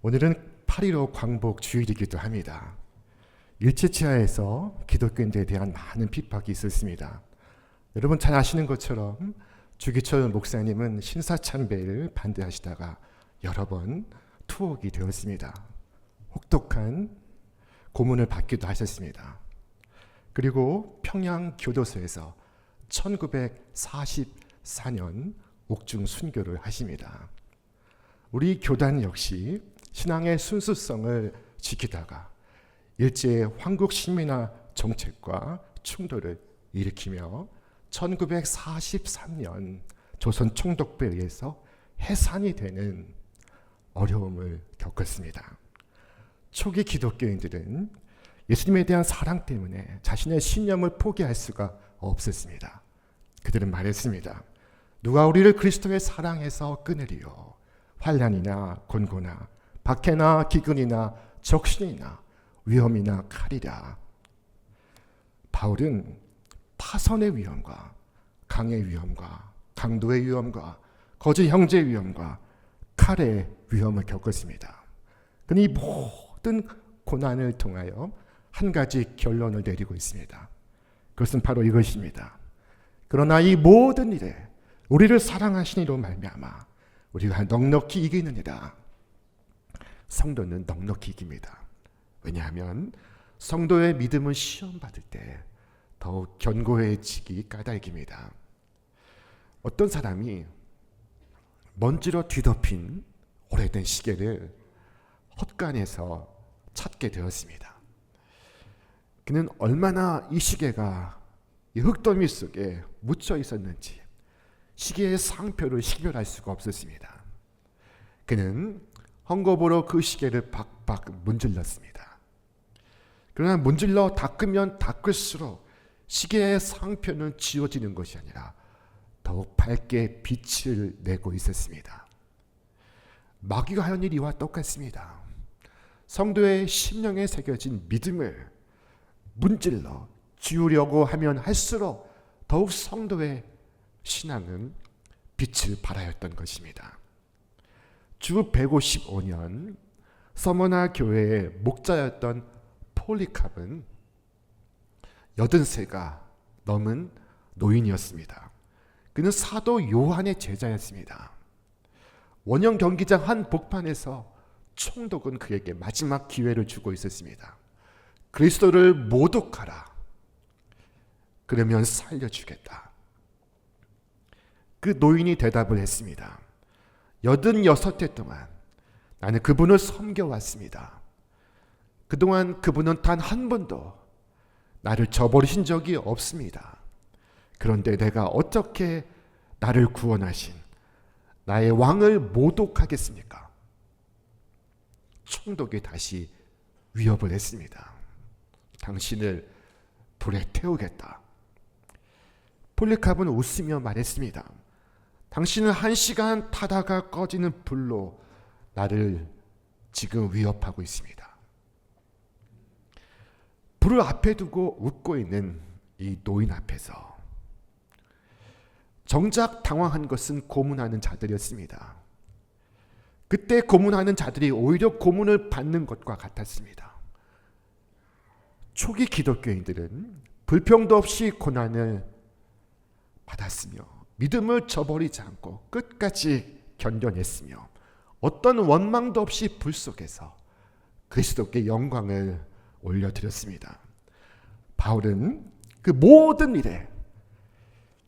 오늘은 8.15 광복 주일이기도 합니다. 일제치하에서 기독교인들에 대한 많은 핍박이 있었습니다. 여러분 잘 아시는 것처럼 주기철 목사님은 신사참배를 반대하시다가 여러 번 투옥이 되었습니다. 혹독한 고문을 받기도 하셨습니다. 그리고 평양 교도소에서 1944년 옥중 순교를 하십니다. 우리 교단 역시 신앙의 순수성을 지키다가 일제의 황국 식민화 정책과 충돌을 일으키며 1943년 조선 총독부에 의해서 해산이 되는 어려움을 겪었습니다. 초기 기독교인들은 예수님에 대한 사랑 때문에 자신의 신념을 포기할 수가 없었습니다. 그들은 말했습니다. 누가 우리를 그리스도의 사랑에서 끊으리요? 환난이나 곤고나 박해나 기근이나 적신이나 위험이나 칼이라. 바울은 파선의 위험과 강의 위험과 강도의 위험과 거짓 형제의 위험과 칼의 위험을 겪었습니다. 그는 이 모든 고난을 통하여 한 가지 결론을 내리고 있습니다. 그것은 바로 이것입니다. 그러나 이 모든 일에 우리를 사랑하신 이로 말미암아 우리가 넉넉히 이기느니라. 성도는 넉넉히 이깁니다. 왜냐하면 성도의 믿음은 시험받을 때 더욱 견고해지기 까닭입니다. 어떤 사람이 먼지로 뒤덮인 오래된 시계를 헛간에서 찾게 되었습니다. 그는 얼마나 이 시계가 이 흙더미 속에 묻혀 있었는지 시계의 상표를 식별할 수가 없었습니다. 그는 헝겊으로 그 시계를 박박 문질렀습니다. 그러나 문질러 닦으면 닦을수록 시계의 상표는 지워지는 것이 아니라 더욱 밝게 빛을 내고 있었습니다. 마귀가 하는 일이 이와 똑같습니다. 성도의 심령에 새겨진 믿음을 문질러 지우려고 하면 할수록 더욱 성도의 신앙은 빛을 발하였던 것입니다. 주 155년 서머나 교회의 목자였던 폴리캅은 80세가 넘은 노인이었습니다. 그는 사도 요한의 제자였습니다. 원형 경기장 한 복판에서 총독은 그에게 마지막 기회를 주고 있었습니다. 그리스도를 모독하라. 그러면 살려주겠다. 그 노인이 대답을 했습니다. 86해 동안 나는 그분을 섬겨왔습니다. 그동안 그분은 단 한 번도 나를 저버리신 적이 없습니다. 그런데 내가 어떻게 나를 구원하신 나의 왕을 모독하겠습니까? 총독이 다시 위협을 했습니다. 당신을 불에 태우겠다. 폴리캅은 웃으며 말했습니다. 당신은 1시간 타다가 꺼지는 불로 나를 지금 위협하고 있습니다. 불을 앞에 두고 웃고 있는 이 노인 앞에서 정작 당황한 것은 고문하는 자들이었습니다. 그때 고문하는 자들이 오히려 고문을 받는 것과 같았습니다. 초기 기독교인들은 불평도 없이 고난을 받았으며 믿음을 저버리지 않고 끝까지 견뎌냈으며 어떤 원망도 없이 불 속에서 그리스도께 영광을 올려드렸습니다. 바울은 그 모든 일에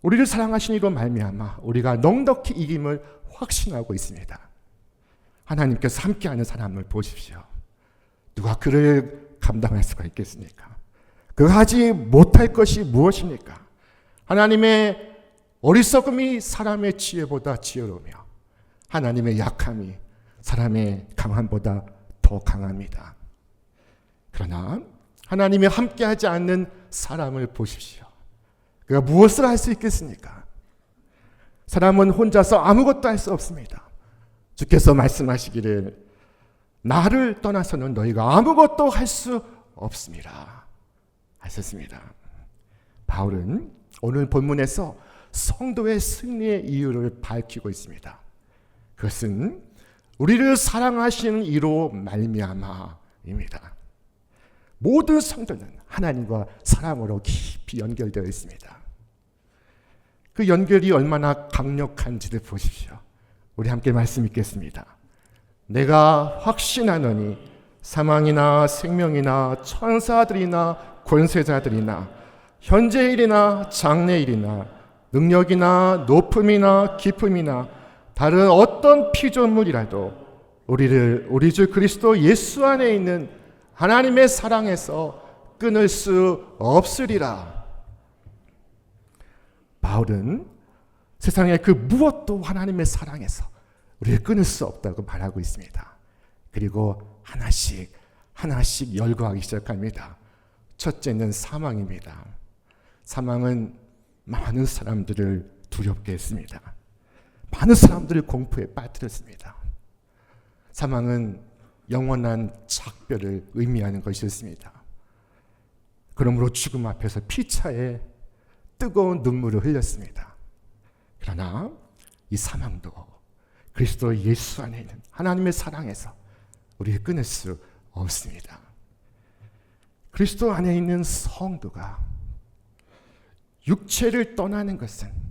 우리를 사랑하신 이로 말미암아 우리가 넉넉히 이김을 확신하고 있습니다. 하나님께서 함께하는 사람을 보십시오. 누가 그를 감당할 수가 있겠습니까? 그가 하지 못할 것이 무엇입니까? 하나님의 어리석음이 사람의 지혜보다 지혜로우며 하나님의 약함이 사람의 강함보다 더 강합니다. 그러나 하나님이 함께하지 않는 사람을 보십시오. 그가 무엇을 할 수 있겠습니까? 사람은 혼자서 아무것도 할 수 없습니다. 주께서 말씀하시기를 나를 떠나서는 너희가 아무것도 할 수 없습니다 하셨습니다. 바울은 오늘 본문에서 성도의 승리의 이유를 밝히고 있습니다. 그것은 우리를 사랑하시는 이로 말미암아입니다. 모든 성도는 하나님과 사랑으로 깊이 연결되어 있습니다. 그 연결이 얼마나 강력한지를 보십시오. 우리 함께 말씀 읽겠습니다. 내가 확신하노니 사망이나 생명이나 천사들이나 권세자들이나 현재일이나 장래일이나 능력이나 높음이나 깊음이나 다른 어떤 피조물이라도 우리 주 그리스도 예수 안에 있는 하나님의 사랑에서 끊을 수 없으리라. 바울은 세상의 그 무엇도 하나님의 사랑에서 우리를 끊을 수 없다고 말하고 있습니다. 그리고 하나씩 열거하기 시작합니다. 첫째는 사망입니다. 사망은 많은 사람들을 두렵게 했습니다. 많은 사람들을 공포에 빠뜨렸습니다. 사망은 영원한 작별을 의미하는 것이었습니다. 그러므로 죽음 앞에서 피차에 뜨거운 눈물을 흘렸습니다. 그러나 이 사망도 그리스도 예수 안에 있는 하나님의 사랑에서 우리를 끊을 수 없습니다. 그리스도 안에 있는 성도가 육체를 떠나는 것은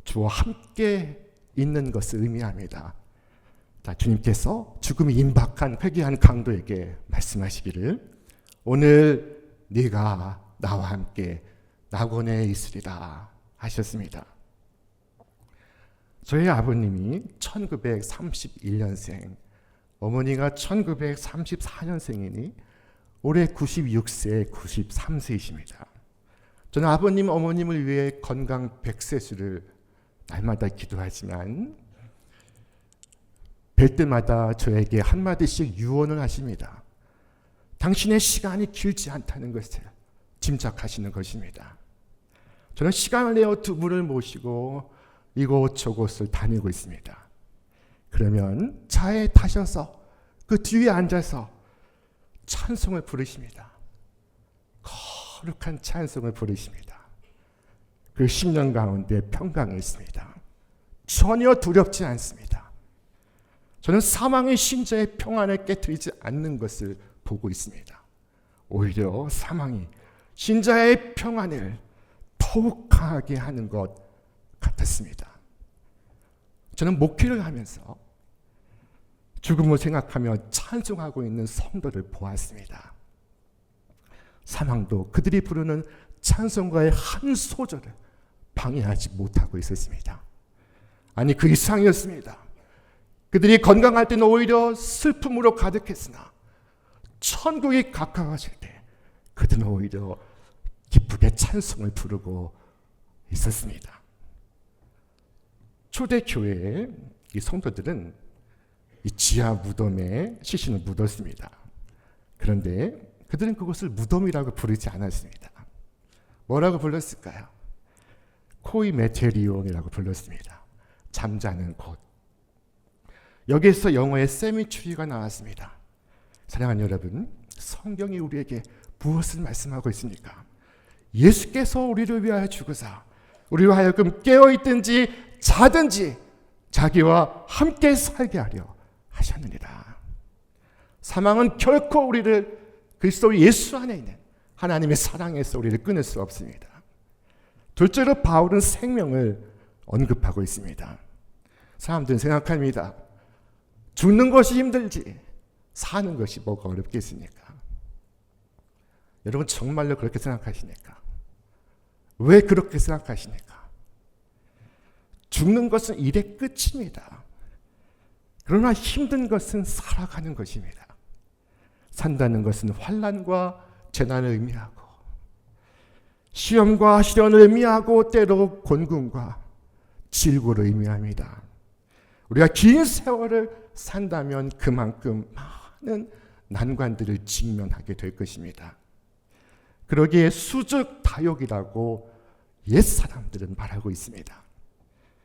주와 함께 있는 것을 의미합니다. 자, 주님께서 죽음이 임박한 회개한 강도에게 말씀하시기를 오늘 네가 나와 함께 낙원에 있으리라 하셨습니다. 저희 아버님이 1931년생, 어머니가 1934년생이니 올해 96세, 93세이십니다. 저는 아버님, 어머님을 위해 건강 100세수를 날마다 기도하지만 뵐 때마다 저에게 한마디씩 유언을 하십니다. 당신의 시간이 길지 않다는 것을 짐작하시는 것입니다. 저는 시간을 내어 두 분을 모시고 이곳저곳을 다니고 있습니다. 그러면 차에 타셔서 그 뒤에 앉아서 찬송을 부르십니다. 거룩한 찬송을 부르십니다. 그 10년 가운데 평강이 있습니다. 전혀 두렵지 않습니다. 저는 사망의 신자의 평안을 깨뜨리지 않는 것을 보고 있습니다. 오히려 사망이 신자의 평안을 더욱 강하게 하는 것 같았습니다. 저는 목회를 하면서 죽음을 생각하며 찬송하고 있는 성도를 보았습니다. 사망도 그들이 부르는 찬송가의 한 소절을 방해하지 못하고 있었습니다. 아니, 그 이상이었습니다. 그들이 건강할 때는 오히려 슬픔으로 가득했으나 천국이 가까워질 때 그들은 오히려 기쁘게 찬송을 부르고 있었습니다. 초대교회의 이 성도들은 이 지하 무덤에 시신을 묻었습니다. 그런데 그들은 그것을 무덤이라고 부르지 않았습니다. 뭐라고 불렀을까요? 코이메테리온이라고 불렀습니다. 잠자는 곳. 여기에서 영어의 세미추리가 나왔습니다. 사랑하는 여러분, 성경이 우리에게 무엇을 말씀하고 있습니까? 예수께서 우리를 위하여 죽으사 우리로 하여금 깨어있든지 자든지 자기와 함께 살게 하려 하셨느니라. 사망은 결코 우리를 그리스도 예수 안에 있는 하나님의 사랑에서 우리를 끊을 수 없습니다. 둘째로 바울은 생명을 언급하고 있습니다. 사람들은 생각합니다. 죽는 것이 힘들지 사는 것이 뭐가 어렵겠습니까? 여러분 정말로 그렇게 생각하십니까? 왜 그렇게 생각하십니까? 죽는 것은 일의 끝입니다. 그러나 힘든 것은 살아가는 것입니다. 산다는 것은 환난과 재난을 의미하고 시험과 시련을 의미하고 때로 곤궁과 질고를 의미합니다. 우리가 긴 세월을 산다면 그만큼 많은 난관들을 직면하게 될 것입니다. 그러기에 수즉다욕이라고 옛사람들은 말하고 있습니다.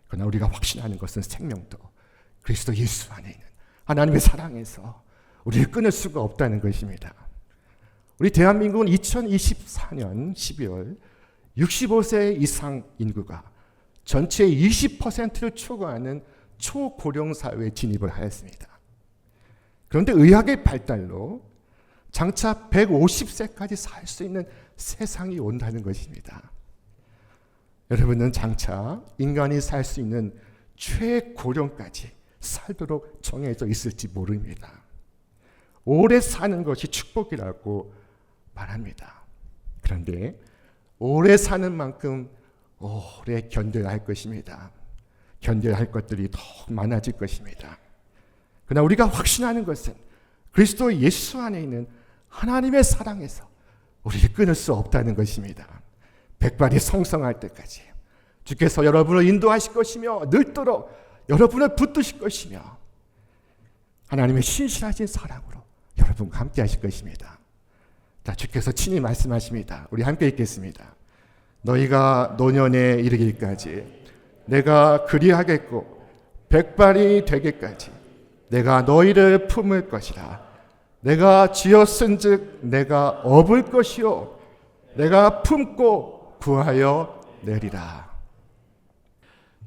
그러나 우리가 확신하는 것은 생명도 그리스도 예수 안에 있는 하나님의 사랑에서 우리를 끊을 수가 없다는 것입니다. 우리 대한민국은 2024년 12월 65세 이상 인구가 전체의 20%를 초과하는 초고령 사회에 진입을 하였습니다. 그런데 의학의 발달로 장차 150세까지 살 수 있는 세상이 온다는 것입니다. 여러분은 장차 인간이 살 수 있는 최고령까지 살도록 정해져 있을지 모릅니다. 오래 사는 것이 축복이라고 말합니다. 그런데 오래 사는 만큼 오래 견뎌야 할 것입니다. 견뎌야 할 것들이 더 많아질 것입니다. 그러나 우리가 확신하는 것은 그리스도 예수 안에 있는 하나님의 사랑에서 우리를 끊을 수 없다는 것입니다. 백발이 성성할 때까지 주께서 여러분을 인도하실 것이며 늘도록 여러분을 붙드실 것이며 하나님의 신실하신 사랑으로 여러분과 함께 하실 것입니다. 자, 주께서 친히 말씀하십니다. 우리 함께 읽겠습니다. 너희가 노년에 이르기까지 내가 그리하겠고 백발이 되기까지 내가 너희를 품을 것이라. 내가 지었은즉 내가 업을 것이요 내가 품고 구하여 내리라.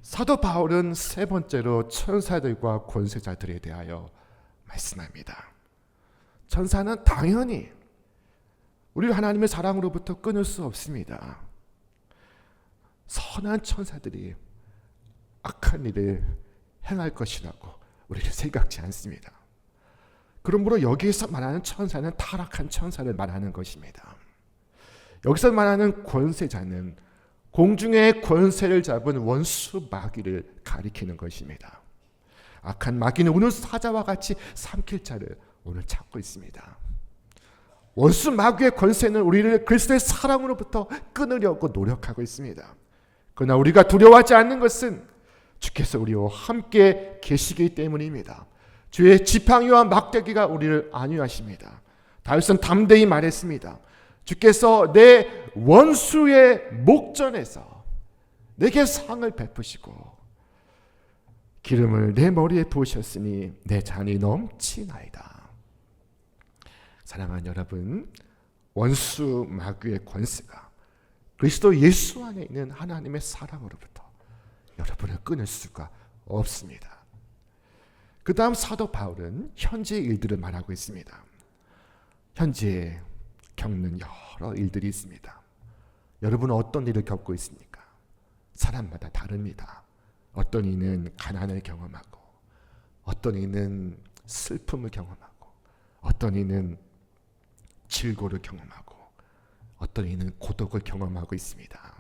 사도 바울은 세 번째로 천사들과 권세자들에 대하여 말씀합니다. 천사는 당연히 우리를 하나님의 사랑으로부터 끊을 수 없습니다. 선한 천사들이 악한 일을 행할 것이라고 우리를 생각지 않습니다. 그러므로 여기에서 말하는 천사는 타락한 천사를 말하는 것입니다. 여기서 말하는 권세자는 공중의 권세를 잡은 원수 마귀를 가리키는 것입니다. 악한 마귀는 오늘 사자와 같이 삼킬 자를 오늘 찾고 있습니다. 원수 마귀의 권세는 우리를 그리스도의 사랑으로부터 끊으려고 노력하고 있습니다. 그러나 우리가 두려워하지 않는 것은 주께서 우리와 함께 계시기 때문입니다. 주의 지팡이와 막대기가 우리를 안위하십니다. 다윗은 담대히 말했습니다. 주께서 내 원수의 목전에서 내게 상을 베푸시고 기름을 내 머리에 부으셨으니 내 잔이 넘치나이다. 사랑하는 여러분, 원수 마귀의 권세가 그리스도 예수 안에 있는 하나님의 사랑으로부터 여러분을 끊을 수가 없습니다. 그 다음 사도 바울은 현재의 일들을 말하고 있습니다. 현재 겪는 여러 일들이 있습니다. 여러분은 어떤 일을 겪고 있습니까? 사람마다 다릅니다. 어떤 이는 가난을 경험하고 어떤 이는 슬픔을 경험하고 어떤 이는 질고를 경험하고 어떤 이는 고독을 경험하고 있습니다.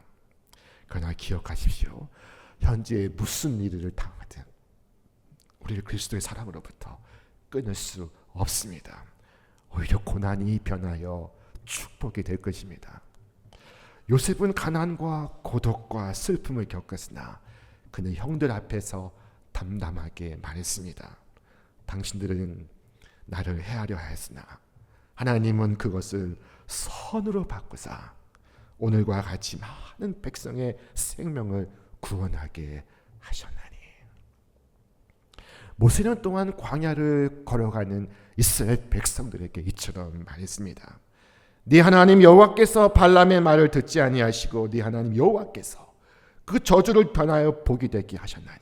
그러나 기억하십시오. 현재 무슨 일을 당하든 우리를 그리스도의 사랑으로부터 끊을 수 없습니다. 오히려 고난이 변하여 축복이 될 것입니다. 요셉은 가난과 고독과 슬픔을 겪었으나 그는 형들 앞에서 담담하게 말했습니다. 당신들은 나를 해하려 하였으나 하나님은 그것을 선으로 바꾸사 오늘과 같이 많은 백성의 생명을 구원하게 하셨나니. 모세는 또한 광야를 걸어가는 이스라엘 백성들에게 이처럼 말했습니다. 네 하나님 여호와께서 발람의 말을 듣지 아니하시고 네 하나님 여호와께서 그 저주를 변하여 복이 되게 하셨나니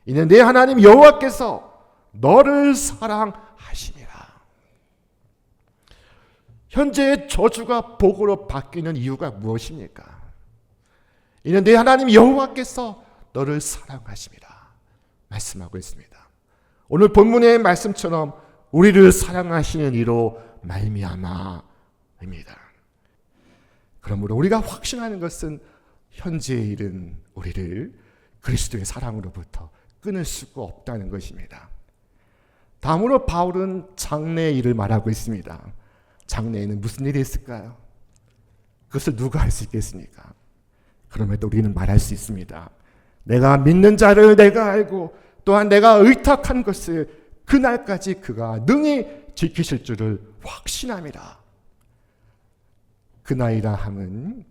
이는 네 하나님 여호와께서 너를 사랑하시니라. 현재의 저주가 복으로 바뀌는 이유가 무엇입니까? 이는 네 하나님 여호와께서 너를 사랑하심이라 말씀하고 있습니다. 오늘 본문의 말씀처럼 우리를 사랑하시는 이로 말미암아입니다. 그러므로 우리가 확신하는 것은 현재의 일은 우리를 그리스도의 사랑으로부터 끊을 수가 없다는 것입니다. 다음으로 바울은 장래의 일을 말하고 있습니다. 장래에는 무슨 일이 있을까요? 그것을 누가 할 수 있겠습니까? 그럼에도 우리는 말할 수 있습니다. 내가 믿는 자를 내가 알고 또한 내가 의탁한 것을 그날까지 그가 능히 지키실 줄을 확신함이라. 그날이라 함은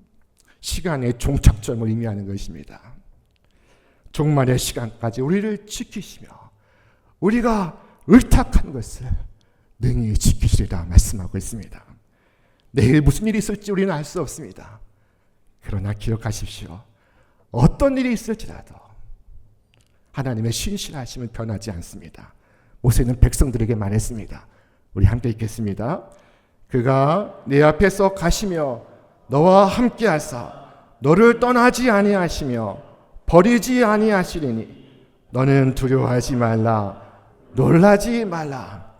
시간의 종착점을 의미하는 것입니다. 종말의 시간까지 우리를 지키시며 우리가 의탁한 것을 능히 지키시리라 말씀하고 있습니다. 내일 무슨 일이 있을지 우리는 알 수 없습니다. 그러나 기억하십시오. 어떤 일이 있을지라도 하나님의 신실하심은 변하지 않습니다. 모세는 백성들에게 말했습니다. 우리 함께 읽겠습니다. 그가 내 앞에서 가시며 너와 함께 하사 너를 떠나지 아니하시며 버리지 아니하시리니 너는 두려워하지 말라 놀라지 말라.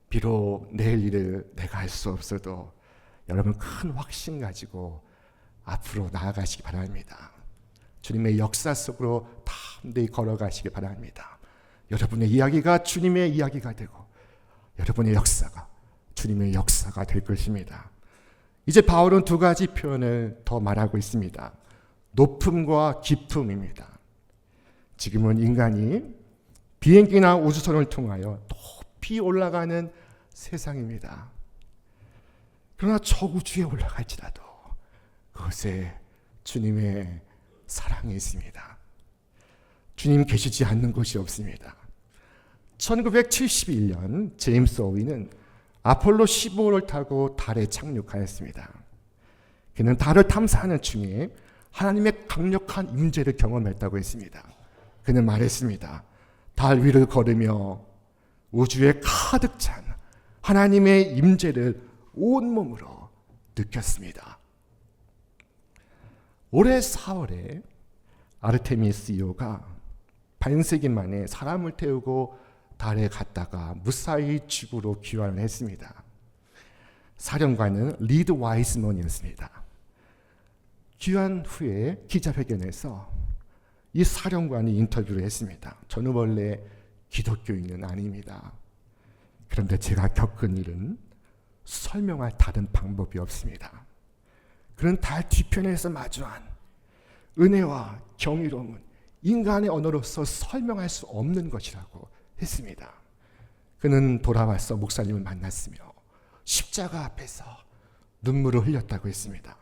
비록 내일 일을 내가 할 수 없어도 여러분 큰 확신 가지고 앞으로 나아가시기 바랍니다. 주님의 역사 속으로 담대히 걸어가시기 바랍니다. 여러분의 이야기가 주님의 이야기가 되고 여러분의 역사가 주님의 역사가 될 것입니다. 이제 바울은 두 가지 표현을 더 말하고 있습니다. 높음과 깊음입니다. 지금은 인간이 비행기나 우주선을 통하여 높이 올라가는 세상입니다. 그러나 저 우주에 올라갈지라도 그것에 주님의 사랑이 있습니다. 주님 계시지 않는 곳이 없습니다. 1971년 제임스 어윈은 아폴로 15호를 타고 달에 착륙하였습니다. 그는 달을 탐사하는 중에 하나님의 강력한 임재를 경험했다고 했습니다. 그는 말했습니다. 달 위를 걸으며 우주에 가득 찬 하나님의 임재를 온몸으로 느꼈습니다. 올해 4월에 아르테미스 2호가 반세기 만에 사람을 태우고 달에 갔다가 무사히 지구로 귀환을 했습니다. 사령관은 리드 와이스먼이었습니다. 귀환 후에 기자회견에서 이 사령관이 인터뷰를 했습니다. 저는 원래 기독교인은 아닙니다. 그런데 제가 겪은 일은 설명할 다른 방법이 없습니다. 그런 달 뒤편에서 마주한 은혜와 경이로움은 인간의 언어로서 설명할 수 없는 것이라고 했습니다. 그는 돌아와서 목사님을 만났으며 십자가 앞에서 눈물을 흘렸다고 했습니다.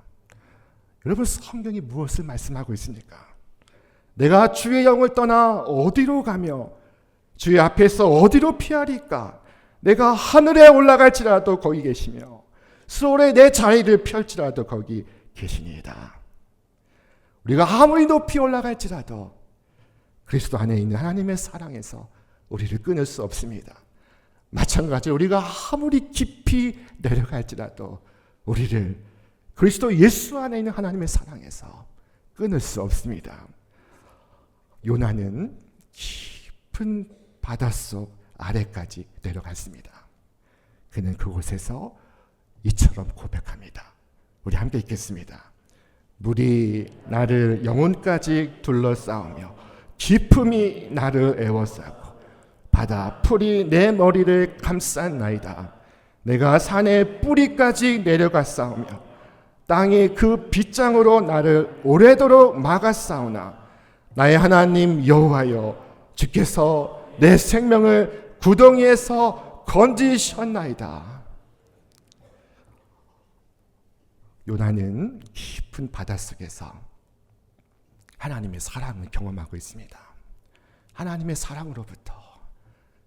여러분, 성경이 무엇을 말씀하고 있습니까? 내가 주의 영을 떠나 어디로 가며 주의 앞에서 어디로 피하리까? 내가 하늘에 올라갈지라도 거기 계시며 수월에 내 자리를 펼지라도 거기 계시니이다. 우리가 아무리 높이 올라갈지라도 그리스도 안에 있는 하나님의 사랑에서 우리를 끊을 수 없습니다. 마찬가지로 우리가 아무리 깊이 내려갈지라도 우리를 그리스도 예수 안에 있는 하나님의 사랑에서 끊을 수 없습니다. 요나는 깊은 바닷속 아래까지 내려갔습니다. 그는 그곳에서 이처럼 고백합니다. 우리 함께 읽겠습니다. 물이 나를 영혼까지 둘러싸우며 깊음이 나를 애워싸고 바다 풀이 내 머리를 감쌌나이다. 내가 산의 뿌리까지 내려갔사오며 땅이 그 빗장으로 나를 오래도록 막았사오나 나의 하나님 여호와여 주께서 내 생명을 구덩이에서 건지셨나이다. 요나는 깊은 바닷속에서 하나님의 사랑을 경험하고 있습니다. 하나님의 사랑으로부터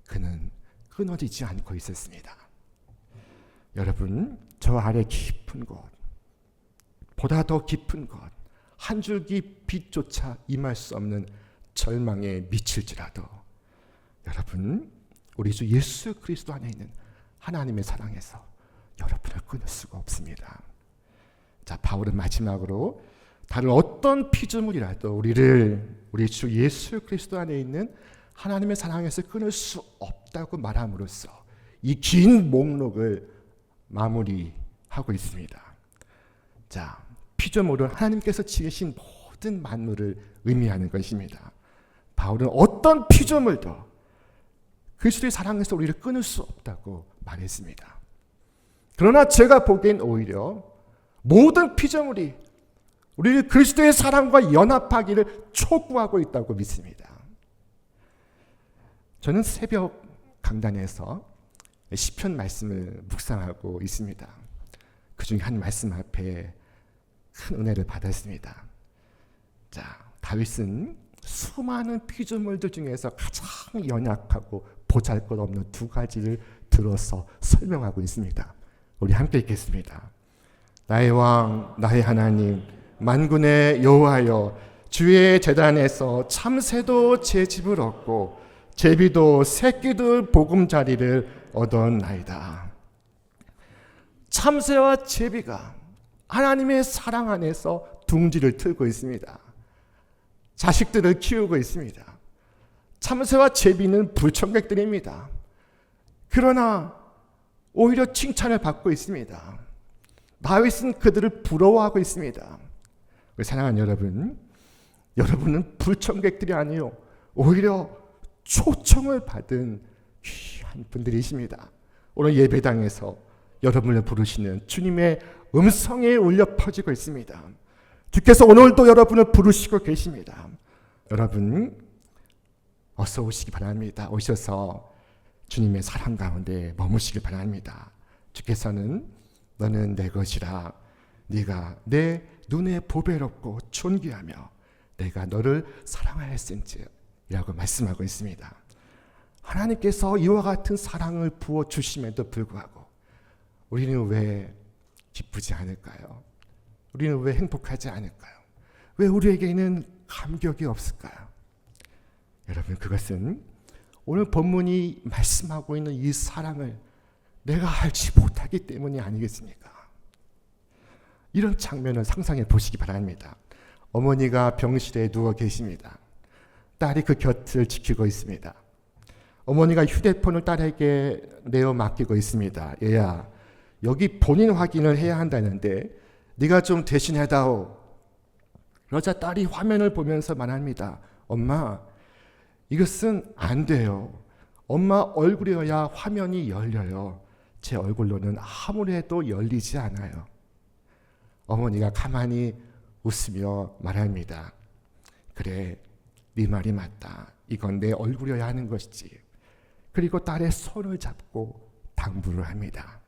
그는 끊어지지 않고 있었습니다. 여러분, 저 아래 깊은 곳, 보다 더 깊은 곳, 한 줄기 빛조차 임할 수 없는 절망에 미칠지라도 여러분, 우리 주 예수 그리스도 안에 있는 하나님의 사랑에서 여러분을 끊을 수가 없습니다. 자, 바울은 마지막으로 다른 어떤 피조물이라도 우리 주 예수 그리스도 안에 있는 하나님의 사랑에서 끊을 수 없다고 말함으로써 이 긴 목록을 마무리하고 있습니다. 자, 피조물은 하나님께서 지으신 모든 만물을 의미하는 것입니다. 바울은 어떤 피조물도 그리스도의 사랑에서 우리를 끊을 수 없다고 말했습니다. 그러나 제가 보기엔 오히려 모든 피조물이 우리를 그리스도의 사랑과 연합하기를 촉구하고 있다고 믿습니다. 저는 새벽 강단에서 시편 말씀을 묵상하고 있습니다. 그 중에 한 말씀 앞에 큰 은혜를 받았습니다. 자, 다윗은 수많은 피조물들 중에서 가장 연약하고 보잘것없는 두 가지를 들어서 설명하고 있습니다. 우리 함께 읽겠습니다. 나의 왕, 나의 하나님, 만군의 여호와여, 주의 제단에서 참새도 제 집을 얻고 제비도 새끼들 보금자리를 얻었나이다. 참새와 제비가 하나님의 사랑 안에서 둥지를 틀고 있습니다. 자식들을 키우고 있습니다. 참새와 제비는 불청객들입니다. 그러나 오히려 칭찬을 받고 있습니다. 다윗은 그들을 부러워하고 있습니다. 사랑하는 여러분, 여러분은 불청객들이 아니요 오히려 초청을 받은 귀한 분들이십니다. 오늘 예배당에서 여러분을 부르시는 주님의 음성이 울려 퍼지고 있습니다. 주께서 오늘도 여러분을 부르시고 계십니다. 여러분 어서 오시기 바랍니다. 오셔서 주님의 사랑 가운데 머무시길 바랍니다. 주께서는 너는 내 것이라 네가 내 눈에 보배롭고 존귀하며 내가 너를 사랑하였은지라고 말씀하고 있습니다. 하나님께서 이와 같은 사랑을 부어주심에도 불구하고 우리는 왜 기쁘지 않을까요? 우리는 왜 행복하지 않을까요? 왜 우리에게는 감격이 없을까요? 여러분, 그것은 오늘 본문이 말씀하고 있는 이 사랑을 내가 알지 못하기 때문이 아니겠습니까? 이런 장면을 상상해 보시기 바랍니다. 어머니가 병실에 누워 계십니다. 딸이 그 곁을 지키고 있습니다. 어머니가 휴대폰을 딸에게 내어 맡기고 있습니다. 얘야, 여기 본인 확인을 해야 한다는데 네가 좀 대신해다오. 그러자 딸이 화면을 보면서 말합니다. 엄마, 이것은 안 돼요. 엄마 얼굴이어야 화면이 열려요. 제 얼굴로는 아무래도 열리지 않아요. 어머니가 가만히 웃으며 말합니다. 그래, 네 말이 맞다. 이건 내 얼굴이어야 하는 것이지. 그리고 딸의 손을 잡고 당부를 합니다.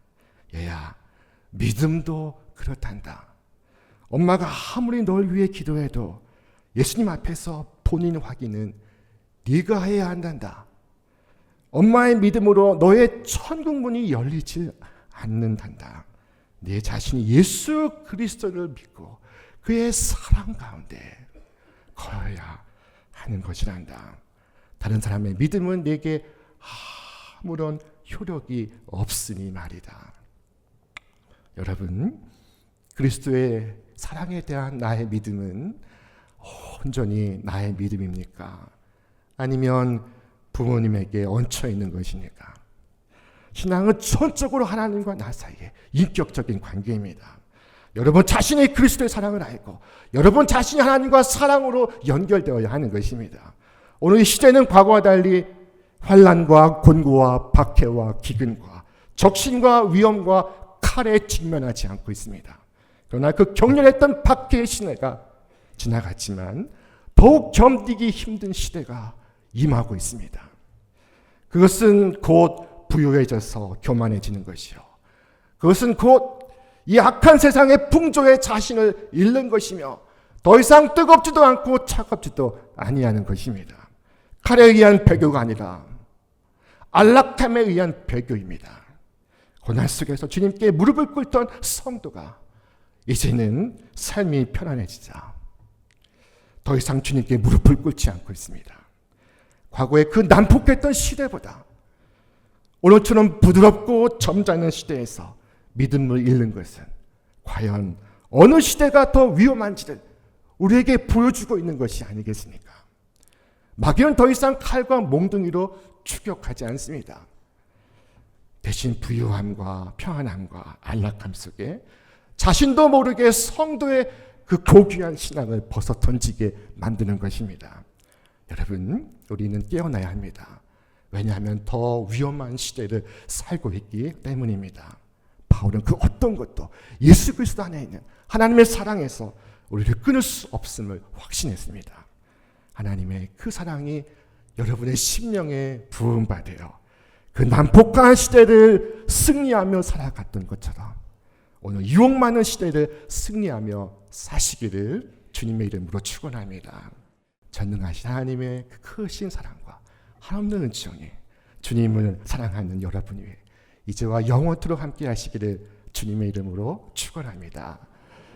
얘야, 믿음도 그렇단다. 엄마가 아무리 널 위해 기도해도 예수님 앞에서 본인 확인은 네가 해야 한단다. 엄마의 믿음으로 너의 천국문이 열리지 않는단다. 네 자신이 예수 그리스도를 믿고 그의 사랑 가운데 걸어야 하는 것이란다. 다른 사람의 믿음은 내게 아무런 효력이 없으니 말이다. 여러분, 그리스도의 사랑에 대한 나의 믿음은 온전히 나의 믿음입니까? 아니면 부모님에게 얹혀 있는 것입니까? 신앙은 전적으로 하나님과 나 사이의 인격적인 관계입니다. 여러분 자신이 그리스도의 사랑을 알고 여러분 자신이 하나님과 사랑으로 연결되어야 하는 것입니다. 오늘 이 시대는 과거와 달리 환난과 곤고와 박해와 기근과 적신과 위험과 칼에 직면하지 않고 있습니다. 그러나 그 격렬했던 박해의 시대가 지나갔지만 더욱 견디기 힘든 시대가 임하고 있습니다. 그것은 곧 부유해져서 교만해지는 것이요. 그것은 곧 이 악한 세상의 풍조에 자신을 잃는 것이며 더 이상 뜨겁지도 않고 차갑지도 아니하는 것입니다. 칼에 의한 배교가 아니라 안락함에 의한 배교입니다. 고난 속에서 주님께 무릎을 꿇던 성도가 이제는 삶이 편안해지자 더 이상 주님께 무릎을 꿇지 않고 있습니다. 과거의 그 난폭했던 시대보다 오늘처럼 부드럽고 점잖은 시대에서 믿음을 잃는 것은 과연 어느 시대가 더 위험한지를 우리에게 보여주고 있는 것이 아니겠습니까? 마귀는 더 이상 칼과 몽둥이로 추격하지 않습니다. 대신 부유함과 평안함과 안락함 속에 자신도 모르게 성도의 그 고귀한 신앙을 벗어 던지게 만드는 것입니다. 여러분, 우리는 깨어나야 합니다. 왜냐하면 더 위험한 시대를 살고 있기 때문입니다. 바울은 그 어떤 것도 예수 그리스도 안에 있는 하나님의 사랑에서 우리를 끊을 수 없음을 확신했습니다. 하나님의 그 사랑이 여러분의 심령에 부음받아요. 그 난폭한 시대를 승리하며 살아갔던 것처럼 오늘 유혹 많은 시대를 승리하며 사시기를 주님의 이름으로 축원합니다. 전능하신 하나님의 그 크신 사랑과 한없는 은총이 주님을 사랑하는 여러분 위에 이제와 영원토록 함께 하시기를 주님의 이름으로 축원합니다.